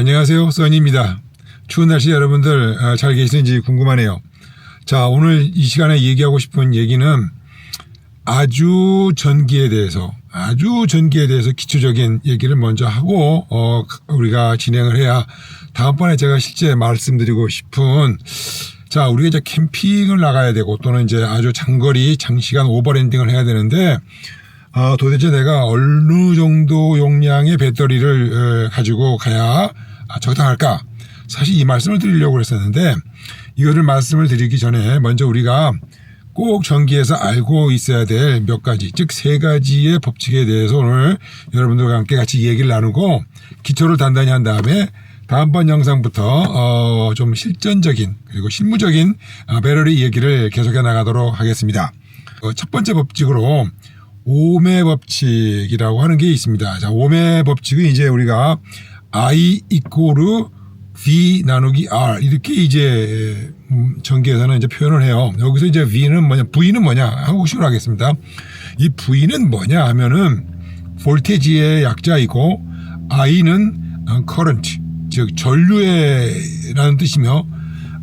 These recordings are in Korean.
안녕하세요, 써니입니다. 추운 날씨 여러분들 잘 계시는지 궁금하네요. 자, 오늘 이 시간에 얘기하고 싶은 얘기는 아주 전기에 대해서 기초적인 얘기를 먼저 하고 우리가 진행을 해야 다음번에 제가 실제 말씀드리고 싶은, 자, 우리가 이제 캠핑을 나가야 되고 또는 이제 아주 장시간 오버랜딩을 해야 되는데 도대체 내가 어느 정도 용량의 배터리를 가지고 가야 적당할까? 사실 이 말씀을 드리려고 했었는데, 이거를 말씀을 드리기 전에 먼저 우리가 꼭 전기에서 알고 있어야 될 몇 가지, 즉 3가지의 법칙에 대해서 오늘 여러분들과 함께 같이 얘기를 나누고 기초를 단단히 한 다음에 다음번 영상부터 좀 실전적인 그리고 실무적인 배터리 얘기를 계속해 나가도록 하겠습니다. 첫 번째 법칙으로 옴의 법칙이라고 하는 게 있습니다. 자, 옴의 법칙은 이제 우리가 I 이꼬르 V 나누기 R 이렇게 이제 전기에서는 이제 표현을 해요. 여기서 이제 V는 뭐냐 한국식으로 하겠습니다. 이 V는 뭐냐 하면은 볼테지의 약자이고 I는 current, 즉 전류라는 뜻이며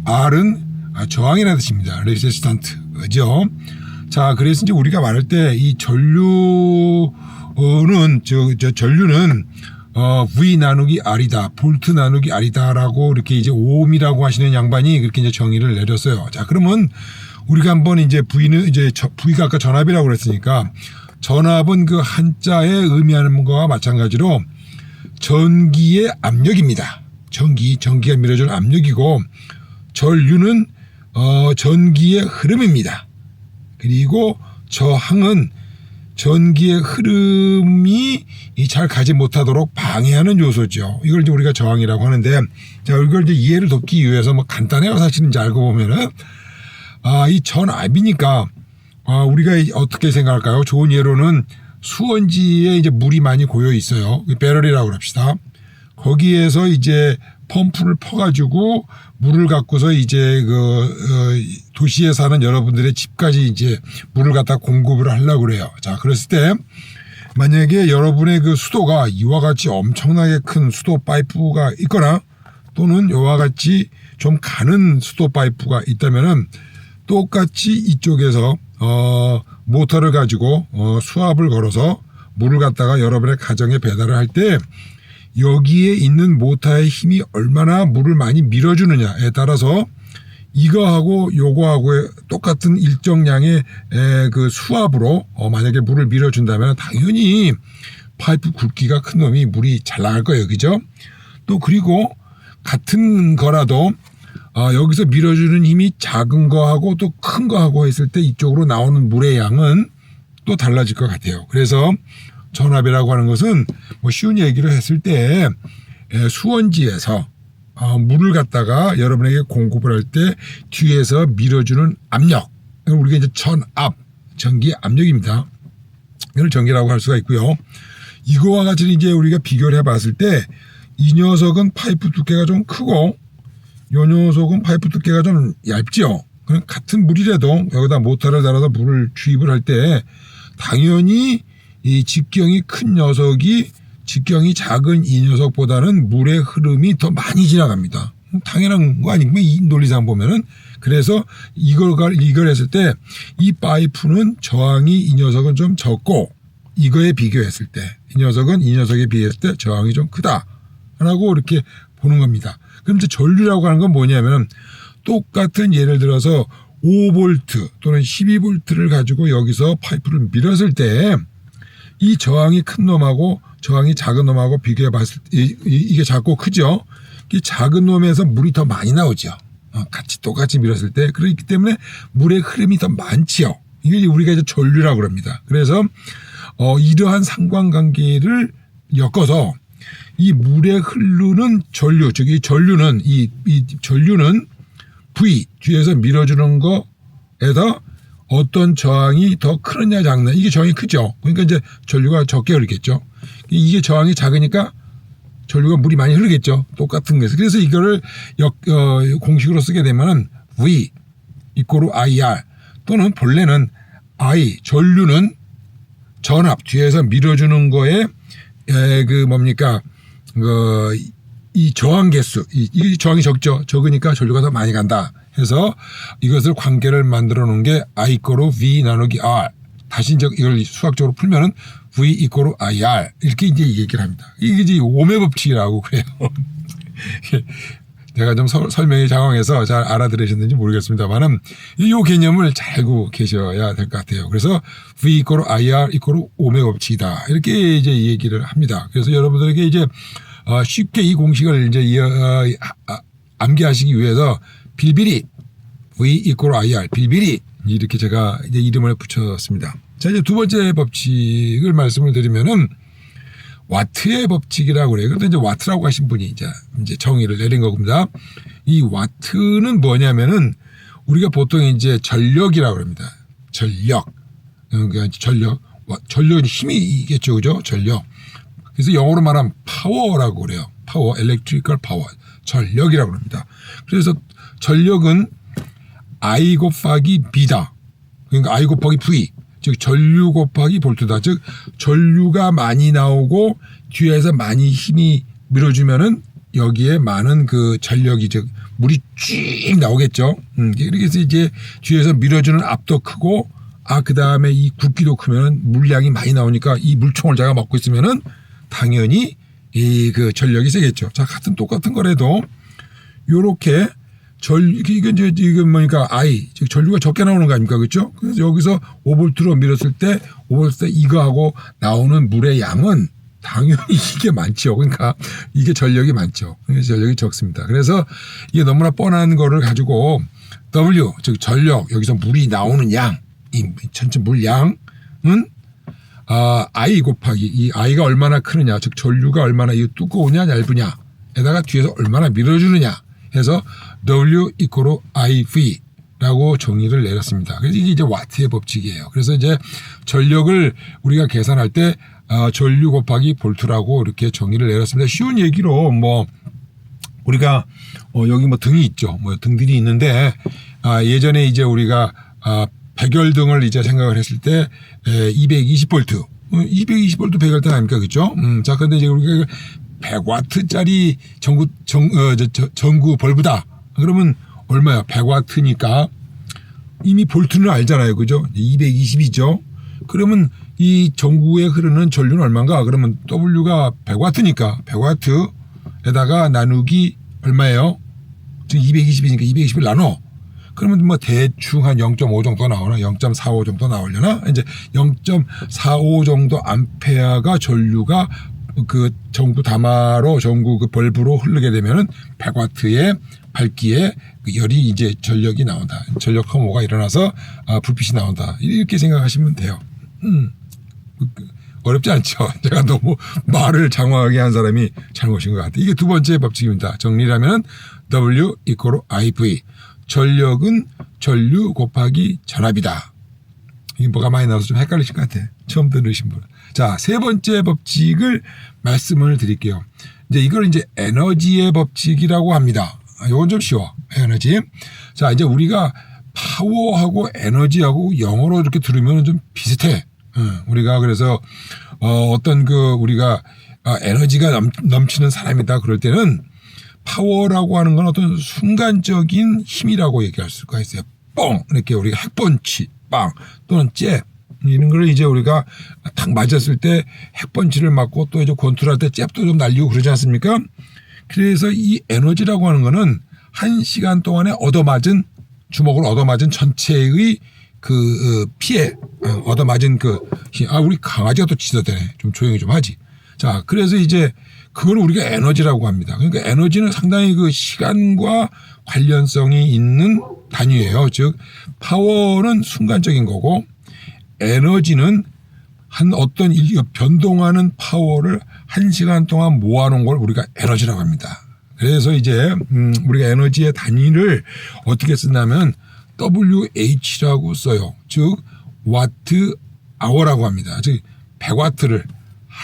R은 저항이라는 뜻입니다. resistant죠. 자, 그래서 이제 우리가 말할 때 이 전류는 V 나누기 R이다, 볼트 나누기 R이다라고 이렇게 이제 옴이라고 하시는 양반이 그렇게 이제 정의를 내렸어요. 자, 그러면 우리가 한번 이제 V가 아까 전압이라고 그랬으니까 전압은 그 한자에 의미하는 것과 마찬가지로 전기의 압력입니다. 전기가 밀어주는 압력이고, 전류는 전기의 흐름입니다. 그리고 저항은 전기의 흐름이 잘 가지 못하도록 방해하는 요소죠. 이걸 이제 우리가 저항이라고 하는데, 자, 이걸 이제 이해를 돕기 위해서 간단해요. 사실은 이제 알고 보면은, 이 전압이니까, 우리가 어떻게 생각할까요? 좋은 예로는 수원지에 이제 물이 많이 고여 있어요. 배럴이라고 합시다. 거기에서 이제 펌프를 퍼가지고 물을 갖고서 이제 도시에 사는 여러분들의 집까지 이제 물을 갖다 공급을 하려고 그래요. 자, 그랬을 때 만약에 여러분의 그 수도가 이와 같이 엄청나게 큰 수도 파이프가 있거나 또는 이와 같이 좀 가는 수도 파이프가 있다면은 똑같이 이쪽에서 모터를 가지고 수압을 걸어서 물을 갖다가 여러분의 가정에 배달을 할 때 여기에 있는 모터의 힘이 얼마나 물을 많이 밀어주느냐에 따라서 이거하고 요거하고의 똑같은 일정량의 그 수압으로 만약에 물을 밀어준다면 당연히 파이프 굵기가 큰 놈이 물이 잘 나갈 거예요. 그죠? 또 그리고 같은 거라도 여기서 밀어주는 힘이 작은 거하고 또 큰 거하고 했을 때 이쪽으로 나오는 물의 양은 또 달라질 것 같아요. 그래서 전압이라고 하는 것은 쉬운 얘기를 했을 때 수원지에서 물을 갖다가 여러분에게 공급을 할 때 뒤에서 밀어주는 압력, 우리가 이제 전압, 전기 압력입니다. 이걸 전기라고 할 수가 있고요. 이거와 같이 이제 우리가 비교를 해봤을 때 이 녀석은 파이프 두께가 좀 크고 이 녀석은 파이프 두께가 좀 얇죠. 그럼 같은 물이라도 여기다 모터를 달아서 물을 주입을 할 때 당연히 이 직경이 큰 녀석이 직경이 작은 이 녀석보다는 물의 흐름이 더 많이 지나갑니다. 당연한 거 아니고 이 논리상 보면은. 그래서 이걸 했을 때 이 파이프는 저항이 이 녀석은 좀 적고 이거에 비교했을 때 이 녀석에 비했을 때 저항이 좀 크다라고 이렇게 보는 겁니다. 그럼 이제 전류라고 하는 건 뭐냐면 똑같은 예를 들어서 5V 또는 12V를 가지고 여기서 파이프를 밀었을 때 이 저항이 큰 놈하고 저항이 작은 놈하고 비교해 봤을 때 이게 작고 크죠. 이 작은 놈에서 물이 더 많이 나오죠. 똑같이 밀었을 때. 그렇기 때문에 물의 흐름이 더 많지요. 이게 우리가 이제 전류라고 합니다. 그래서 이러한 상관관계를 엮어서 이 물에 흐르는 전류, 즉 이 전류는 이 전류는 V 뒤에서 밀어주는 거에다 어떤 저항이 더 크느냐 작느냐, 이게 저항이 크죠. 그러니까 이제 전류가 적게 흐르겠죠. 이게 저항이 작으니까 전류가 물이 많이 흐르겠죠. 똑같은 거에서. 그래서 이거를 공식으로 쓰게 되면은 V 이꼬르 IR 또는 본래는 I 전류는 전압 뒤에서 밀어주는 거에 이 저항 개수, 이 저항이 적으니까 전류가 더 많이 간다 해서 이것을 관계를 만들어 놓은 게 I 이꼬르 V 나누기 R. 다시 이제 이걸 수학적으로 풀면은 V 이꼬르 IR. 이렇게 이제 얘기를 합니다. 이게 이제 오메 법칙이라고 그래요. 제가 좀 설명이 장황해서 잘 알아들으셨는지 모르겠습니다만은 이 개념을 잘 알고 계셔야 될 것 같아요. 그래서 V 이꼬르 IR 이꼬르 오메 법칙이다. 이렇게 이제 얘기를 합니다. 그래서 여러분들에게 이제 쉽게 이 공식을 이제 암기하시기 위해서 빌비리 V 이꼬르 IR 빌비리 이렇게 제가 이제 이름을 붙였습니다. 자, 이제 두 번째 법칙을 말씀을 드리면은 와트의 법칙이라고 그래요. 그런데 이제 와트라고 하신 분이 이제 정의를 내린 겁니다. 이 와트는 뭐냐면은 우리가 보통 이제 전력이라고 합니다. 전력. 그러니까 전력은 힘이겠죠. 그죠? 전력. 그래서 영어로 말하면 파워라고 그래요. 파워, electrical power. 전력이라고 합니다. 그래서 전력은 I 곱하기 B다. 그러니까 I 곱하기 V. 즉 전류 곱하기 볼트다. 즉 전류가 많이 나오고 뒤에서 많이 힘이 밀어주면은 여기에 많은 그 전력이 즉 물이 쭉 나오겠죠. 이렇게 해서 이제 뒤에서 밀어주는 압도 크고 그 다음에 이 굵기도 크면은 물량이 많이 나오니까 이 물총을 제가 먹고 있으면은 당연히 이 그 전력이 세겠죠. 자, 똑같은 거라도 요렇게 이건 뭐니까 즉 전류가 적게 나오는 거 아닙니까? 그렇죠? 그래서 여기서 5볼트로 밀었을 때 이거하고 나오는 물의 양은 당연히 이게 많죠. 그러니까 이게 전력이 많죠. 그래서 전력이 적습니다. 그래서 이게 너무나 뻔한 거를 가지고 W, 즉 전력, 여기서 물이 나오는 양, 이 전체 물량은 I 곱하기 이 I가 얼마나 크느냐, 즉 전류가 얼마나 이 두꺼우냐 얇으냐에다가 뒤에서 얼마나 밀어주느냐 해서 W 이꼬르 IV라고 정의를 내렸습니다. 그래서 이게 이제 와트의 법칙이에요. 그래서 이제 전력을 우리가 계산할 때 전류 곱하기 볼트라고 이렇게 정의를 내렸습니다. 쉬운 얘기로 뭐 우리가 여기 뭐 등이 있죠. 뭐 등들이 있는데 예전에 이제 우리가 백열등을 이제 생각을 했을 때 220볼트, 220볼트 백열등 아닙니까, 그렇죠? 자, 그런데 이제 우리가 100와트짜리 전구 벌브다. 그러면 얼마야? 100와트니까 이미 볼트는 알잖아요. 그죠? 220이죠. 그러면 이 전구에 흐르는 전류는 얼마인가? 그러면 W가 100와트니까 100와트에다가 나누기 얼마예요? 지금 220이니까 220을 나눠. 그러면 뭐 대충 한 0.5 정도 나오나? 0.45 정도 나오려나? 이제 0.45 정도 암페어가 전류가 그 전구 담화로 전구 그 벌브로 흐르게 되면은 100와트의 밝기에 그 열이 이제 전력이 나온다. 전력 혐오가 일어나서 불빛이 나온다. 이렇게 생각하시면 돼요. 어렵지 않죠. 제가 너무 말을 장황하게 한 사람이 잘못인 것 같아요. 이게 두 번째 법칙입니다. 정리를 하면 W 이꼬르 IV. 전력은 전류 곱하기 전압이다. 이게 뭐가 많이 나와서 좀 헷갈리실 것 같아. 처음 들으신 분. 자, 세 번째 법칙을 말씀을 드릴게요. 이제 이걸 이제 에너지의 법칙이라고 합니다. 이건 좀 쉬워. 에너지. 자, 이제 우리가 파워하고 에너지하고 영어로 이렇게 들으면 좀 비슷해. 우리가 그래서 어떤 그 우리가 에너지가 넘치는 사람이다 그럴 때는 파워라고 하는 건 어떤 순간적인 힘이라고 얘기할 수가 있어요. 뻥 이렇게 우리가 핵펀치 빵 또는 잽 이런 걸 이제 우리가 탁 맞았을 때 핵펀치를 맞고 또 이제 권투할 때 잽도 좀 날리고 그러지 않습니까? 그래서 이 에너지라고 하는 거는 1시간 동안에 주먹으로 얻어맞은 전체의 그 피해 얻어맞은 우리 강아지가 또 짖어대네. 좀 조용히 좀 하지. 자, 그래서 이제 그걸 우리가 에너지라고 합니다. 그러니까 에너지는 상당히 그 시간과 관련성이 있는 단위예요. 즉 파워는 순간적인 거고 에너지는 한 어떤 변동하는 파워를 1시간 동안 모아놓은 걸 우리가 에너지라고 합니다. 그래서 이제 우리가 에너지의 단위를 어떻게 쓰냐면 WH라고 써요. 즉 와트 아워라고 합니다. 즉 100와트를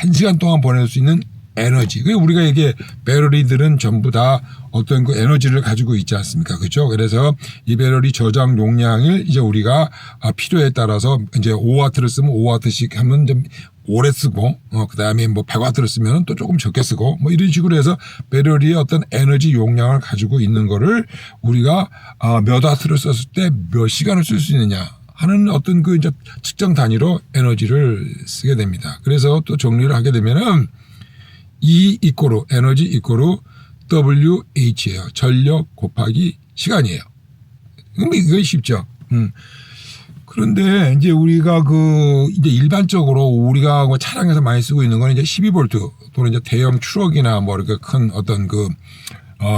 1시간 동안 보낼 수 있는 에너지. 우리가 이게 배터리들은 전부 다 어떤 그 에너지를 가지고 있지 않습니까? 그렇죠? 그래서 이 배터리 저장 용량을 이제 우리가 필요에 따라서 이제 5와트를 쓰면 5와트씩 하면 좀 오래 쓰고 그다음에 뭐 100와트를 쓰면 또 조금 적게 쓰고 뭐 이런 식으로 해서 배터리의 어떤 에너지 용량을 가지고 있는 거를 우리가 몇 와트를 썼을 때 몇 시간을 쓸 수 있느냐 하는 어떤 그 이제 측정 단위로 에너지를 쓰게 됩니다. 그래서 또 정리를 하게 되면은 E 이꼬르 에너지 이꼬르 WH예요. 전력 곱하기 시간이에요. 이거 쉽죠. 그런데 이제 우리가 이제 일반적으로 우리가 차량에서 많이 쓰고 있는 거는 이제 12V 또는 이제 대형 트럭이나 뭐 이렇게 큰 어떤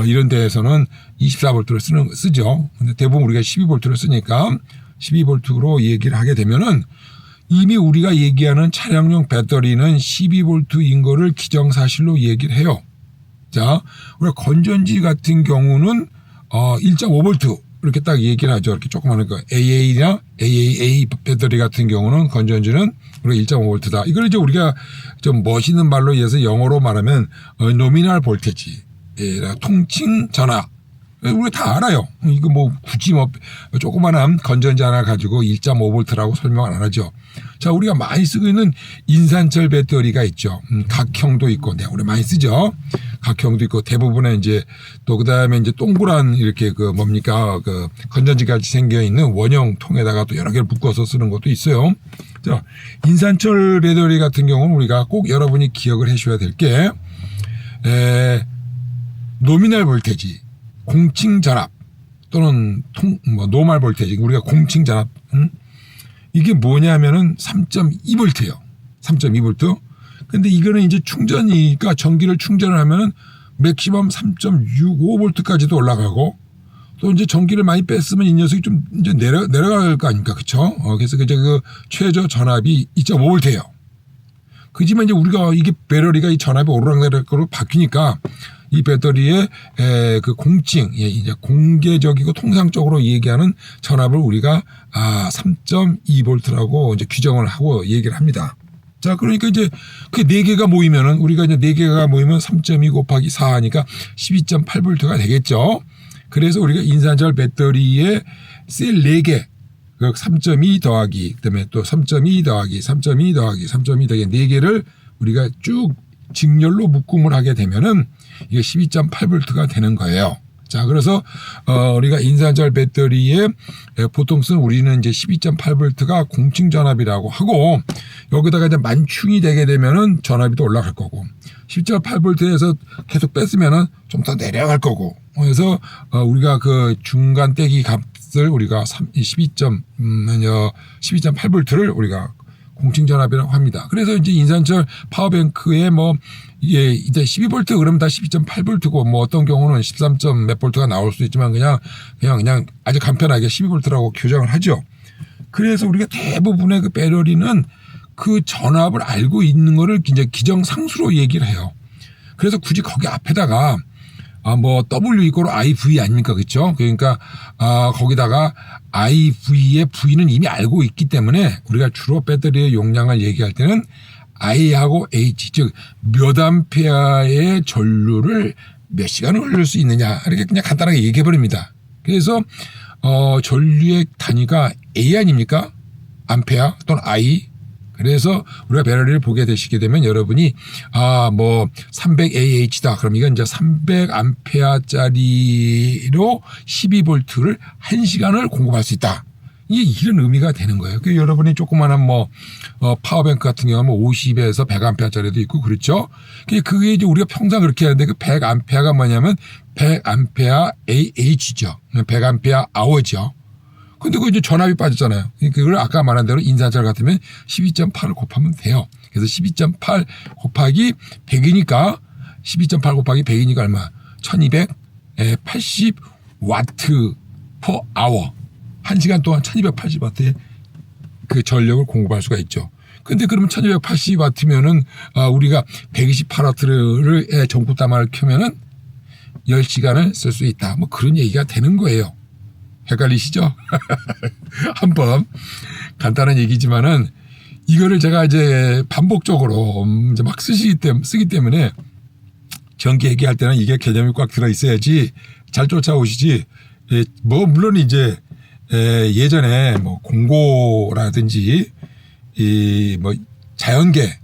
이런 데에서는 24V를 쓰죠. 근데 대부분 우리가 12V를 쓰니까 12V로 얘기를 하게 되면은 이미 우리가 얘기하는 차량용 배터리는 12V인 거를 기정사실로 얘기를 해요. 자, 우리가 건전지 같은 경우는 1.5V 이렇게 딱 얘기를 하죠. 이렇게 조그마한 거 AA나 AAA 배터리 같은 경우는 건전지는 우리가 1.5V다. 이걸 이제 우리가 좀 멋있는 말로 해서 영어로 말하면 노미널 볼테지, 통칭 전압. 우리가 다 알아요. 이거 뭐 굳이 뭐 조그마한 건전지 하나 가지고 1.5V라고 설명 안 하죠. 자, 우리가 많이 쓰고 있는 인산철 배터리가 있죠. 각형도 있고, 네, 우리 많이 쓰죠. 각형도 있고, 대부분의 이제 또 그다음에 이제 동그란 이렇게 건전지 같이 생겨 있는 원형 통에다가 또 여러 개를 묶어서 쓰는 것도 있어요. 자, 인산철 배터리 같은 경우는 우리가 꼭 여러분이 기억을 해줘야 될 게, 노미널 볼테지, 공칭 전압 또는 노멀 볼테지, 우리가 공칭 전압, 이게 뭐냐면은 3.2V예요. 3.2V. 근데 이거는 이제 충전이니까 전기를 충전을 하면은 맥시멈 3.65V까지도 올라가고 또 이제 전기를 많이 뺐으면 이 녀석이 좀 이제 내려갈 거 아닙니까? 그쵸? 그래서 이제 최저 전압이 2.5V예요. 그지만 이제 우리가 이게 배터리가 이 전압이 오르락내리락으로 바뀌니까 이 배터리의 공칭, 이제 공개적이고 통상적으로 얘기하는 전압을 우리가 3.2V라고 이제 규정을 하고 얘기를 합니다. 자, 그러니까 이제 그 4개가 모이면은 우리가 이제 4개가 모이면 3.2 곱하기 4 하니까 12.8V가 되겠죠. 그래서 우리가 인산철 배터리의 셀 4개, 3.2 더하기, 그다음에 또 3.2 더하기, 3.2 더하기, 3.2 더하기 4개를 우리가 쭉 직렬로 묶음을 하게 되면은 이게 12.8V가 되는 거예요. 자, 그래서 우리가 인산철 배터리에 보통 쓰는 우리는 이제 12.8V가 공칭 전압이라고 하고 여기다가 이제 만충이 되게 되면은 전압이 또 올라갈 거고 10.8V에서 계속 뺐으면은 좀 더 내려갈 거고 그래서 우리가 그 중간 떼기 값을 우리가 12.8V를 우리가 공칭 전압이라고 합니다. 그래서 이제 인산철 파워뱅크에 이게 이제 12V 그러면 다 12.8V고 뭐 어떤 경우는 13점 몇 V가 나올 수도 있지만 그냥 아주 간편하게 12V라고 규정을 하죠. 그래서 우리가 대부분의 그 배터리는 그 전압을 알고 있는 거를 이제 기정상수로 얘기를 해요. 그래서 굳이 거기 앞에다가 W 이꼬르 IV 아닙니까? 그렇죠? 그러니까 거기다가 IV의 V는 이미 알고 있기 때문에 우리가 주로 배터리의 용량을 얘기할 때는 I하고 H, 즉 몇 암페어의 전류를 몇 시간을 흘릴 수 있느냐 이렇게 그냥 간단하게 얘기해 버립니다. 그래서 전류의 단위가 A 아닙니까? 암페어 또는 I. 그래서 우리가 배터리를 보게 되시게 되면 여러분이 300AH다. 그럼 이건 이제 300암페어짜리로 12V를 1시간을 공급할 수 있다. 이런 의미가 되는 거예요. 그 여러분이 조그마한 파워뱅크 같은 경우는 50에서 100암페어짜리도 있고 그렇죠. 그게 이제 우리가 평상 그렇게 하는데 그 100암페어가 뭐냐면 100암페어 AH죠. 100암페어 아워죠. 근데 그 이제 전압이 빠졌잖아요. 그걸 아까 말한 대로 인산철 같으면 12.8을 곱하면 돼요. 그래서 12.8 곱하기 100이니까 12.8 곱하기 100이니까 얼마? 1280 와트 per hour. 1시간 동안 1280와트의 그 전력을 공급할 수가 있죠. 근데 그러면 1280와트면은 우리가 128와트를 전구다마를 켜면은 10시간을 쓸 수 있다. 뭐 그런 얘기가 되는 거예요. 헷갈리시죠? 한번 간단한 얘기지만은 이거를 제가 이제 반복적으로 이제 막 쓰기 때문에 전기 얘기할 때는 이게 개념이 꽉 들어 있어야지 잘 쫓아오시지. 물론 이제 예전에 공고라든지 자연계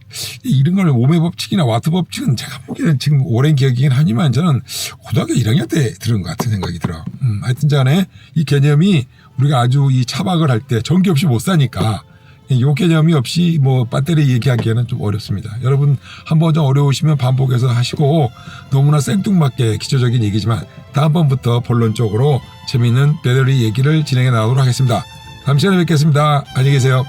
이런 걸 오메 법칙이나 와트 법칙은 제가 보기에는 지금 오랜 기억이긴 하지만 저는 고등학교 1학년 때 들은 것 같은 생각이 들어. 하여튼 간에 이 개념이 우리가 아주 이 차박을 할 때 전기 없이 못 사니까 이 개념이 없이 뭐 배터리 얘기하기에는 좀 어렵습니다. 여러분 한번 좀 어려우시면 반복해서 하시고 너무나 생뚱맞게 기초적인 얘기지만 다음번부터 본론적으로 재미있는 배터리 얘기를 진행해 나가도록 하겠습니다. 다음 시간에 뵙겠습니다. 안녕히 계세요.